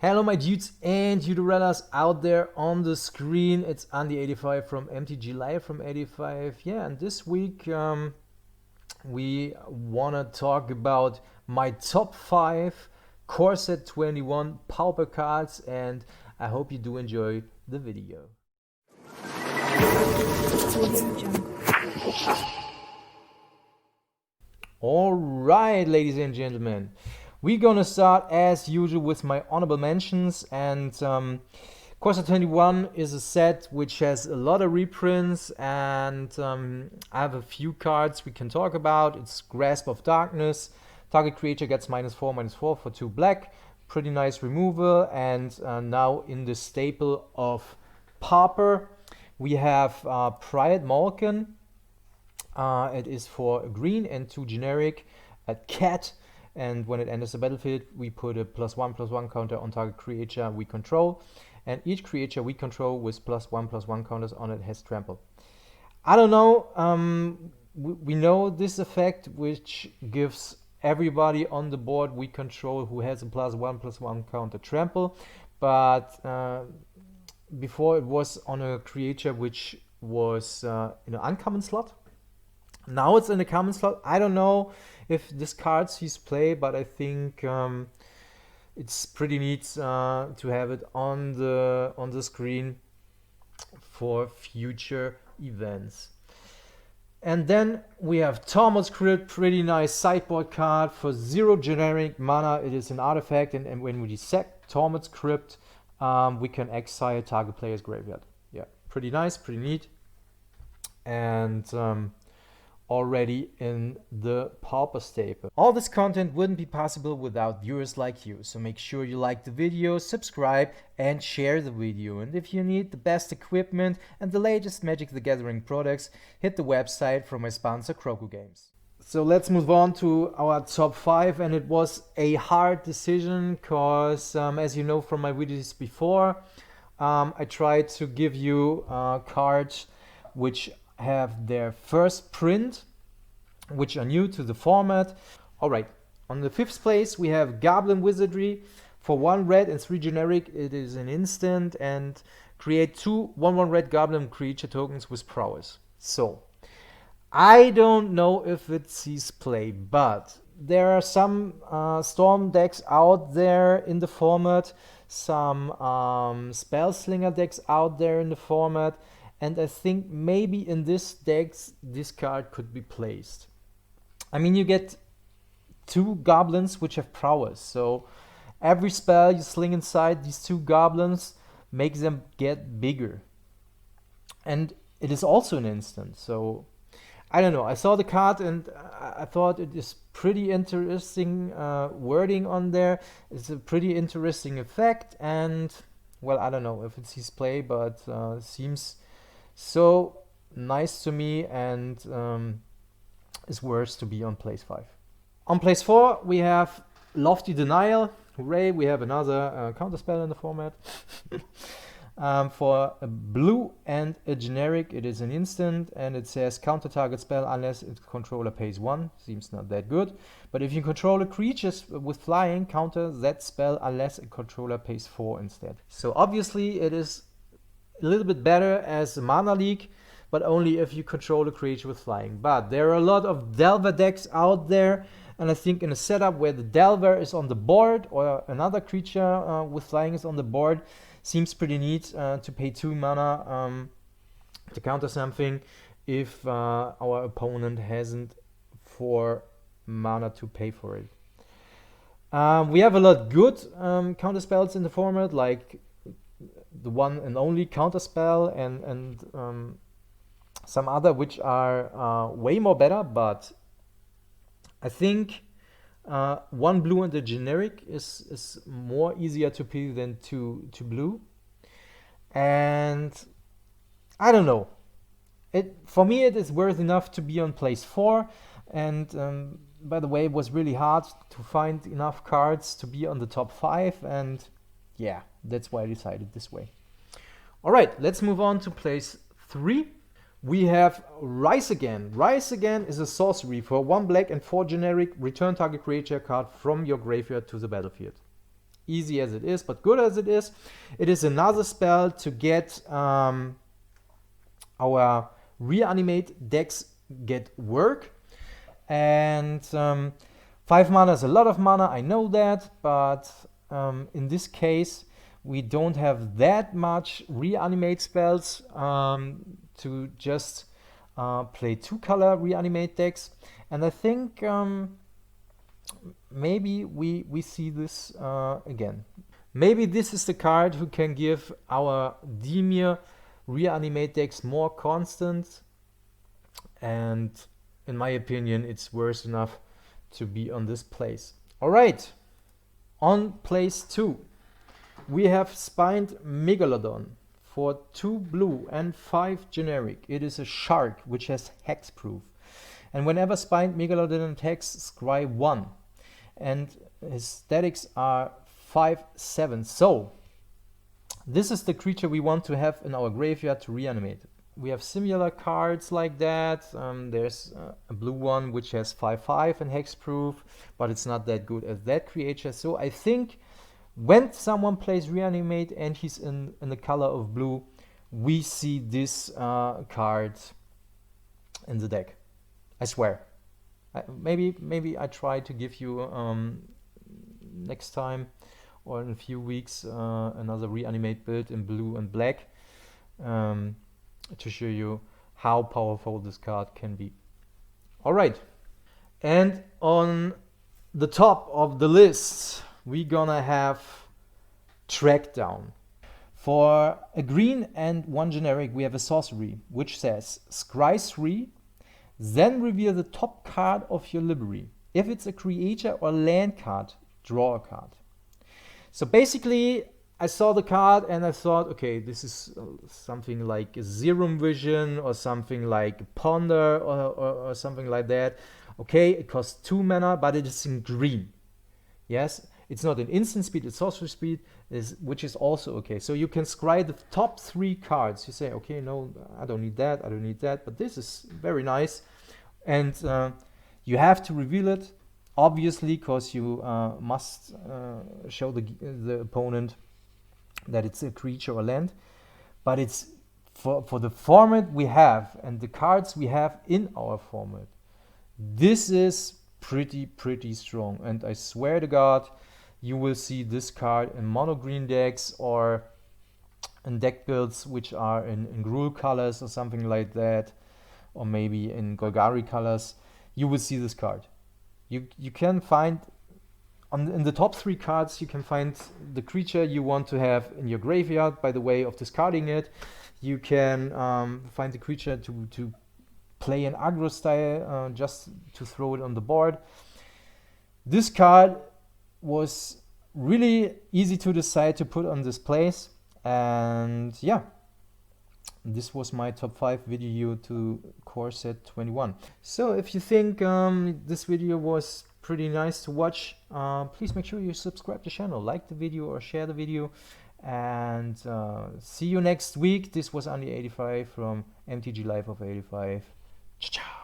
Hello my dudes and Udorellas out there on the screen. It's Andy85 from MTG Live from 85. Yeah, and this week we want to talk about my top 5 core set 21 Pauper Cards, and I hope you do enjoy the video. Alright, ladies and gentlemen. We're gonna start as usual with my honorable mentions, and Core Set 21 is a set which has a lot of reprints, and I have a few cards we can talk about. It's Grasp of Darkness. Target creature gets -4/-4 for 2 black. Pretty nice removal. And now in the staple of Pauper, we have Pride Malkin. It is for a green and 2 generic at cat. And when it enters the battlefield, we put a +1/+1 counter on target creature we control. And each creature we control with +1/+1 counters on it has trample. I don't know. We know this effect, which gives everybody on the board we control who has a +1/+1 counter trample. But before it was on a creature which was in an uncommon slot. Now it's in a common slot. I don't know if this card sees play, but I think it's pretty neat to have it on the screen for future events. And then we have Tormod's Crypt, pretty nice sideboard card for 0 generic mana. It is an artifact, and when we sack Tormod's Crypt, we can exile target player's graveyard. Yeah, pretty nice, pretty neat. And already in the Pauper staple. All this content wouldn't be possible without viewers like you, so make sure you like the video, subscribe and share the video. And if you need the best equipment and the latest Magic the Gathering products, hit the website from my sponsor Kroku Games. So let's move on to our top 5, and it was a hard decision because as you know from my videos before, I tried to give you cards which have their first print, which are new to the format. Alright, on the 5th place we have Goblin Wizardry. For 1 red and 3 generic, it is an instant, and create 2 1/1 red goblin creature tokens with prowess. So I don't know if it sees play, but there are some storm decks out there in the format, some spellslinger decks out there in the format. And I think maybe in this deck, this card could be placed. I mean, you get 2 goblins which have prowess. So every spell you sling inside these 2 goblins makes them get bigger. And it is also an instant. So I don't know. I saw the card and I thought it is pretty interesting wording on there. It's a pretty interesting effect. And well, I don't know if it sees play, but seems so nice to me, and is worth to be on place 5. On place 4 we have Lofty Denial. Hooray, we have another counterspell in the format. For a blue and a generic, it is an instant, and it says counter target spell unless its controller pays 1. Seems not that good. But if you control a creature with flying, counter that spell unless a controller pays 4 instead. So obviously it is a little bit better as a mana leak, but only if you control a creature with flying. But there are a lot of Delver decks out there, and I think in a setup where the Delver is on the board or another creature with flying is on the board, seems pretty neat to pay 2 mana to counter something if our opponent hasn't 4 mana to pay for it. We have a lot good counter spells in the format, like the one and only counterspell and some other which are way more better, but I think 1 blue and a generic is more easier to play than 2 blue. And I don't know, for me it is worth enough to be on place 4, and by the way, it was really hard to find enough cards to be on the top 5, and yeah, that's why I decided this way. Alright, let's move on to place 3. We have Rise Again. Rise Again is a sorcery for 1 black and 4 generic. Return target creature card from your graveyard to the battlefield. easy as it is, but good as it is another spell to get our reanimate decks get work. And 5 mana is a lot of mana, I know that, but in this case we don't have that much reanimate spells to just play 2-color reanimate decks. And I think maybe we see this again. Maybe this is the card who can give our Dimir reanimate decks more constant, and in my opinion it's worth enough to be on this place. All right, on place 2 we have Spined Megalodon for 2 blue and 5 generic. It is a shark which has hexproof, and whenever Spined Megalodon attacks, scry 1, and his statics are 5/7. So this is the creature we want to have in our graveyard to reanimate. We have similar cards like that. There's a blue one which has 5/5 and hexproof, but it's not that good as that creature. So I think when someone plays reanimate and he's in the color of blue, we see this card in the deck. I swear. Maybe I try to give you next time or in a few weeks another reanimate build in blue and black to show you how powerful this card can be. All right, and on the top of the list we're gonna have Track Down. For a green and 1 generic we have a sorcery which says scry 3, then reveal the top card of your library. If it's a creature or land card, draw a card. So basically I saw the card and I thought, okay, this is something like a Serum Vision or something like Ponder or something like that. Okay, it costs 2 mana, but it is in green. Yes, it's not an instant speed, it's sorcery speed, which is also okay. So you can scry the top 3 cards. You say, okay, no, I don't need that, I don't need that, but this is very nice. And you have to reveal it, obviously, because you must show the opponent that it's a creature or land. But it's for the format we have and the cards we have in our format. This is pretty strong, and I swear to God, you will see this card in mono green decks or in deck builds which are in Gruul colors or something like that, or maybe in Golgari colors. You will see this card. You can find in the top 3 cards, you can find the creature you want to have in your graveyard by the way of discarding it. You can find the creature to play an aggro style just to throw it on the board. This card was really easy to decide to put on this place, and yeah, this was my top 5 video to core set 21. So if you think this video was pretty nice to watch, please make sure you subscribe to the channel, like the video or share the video, and see you next week. This was Andy85 from MTG Live of 85. Ciao.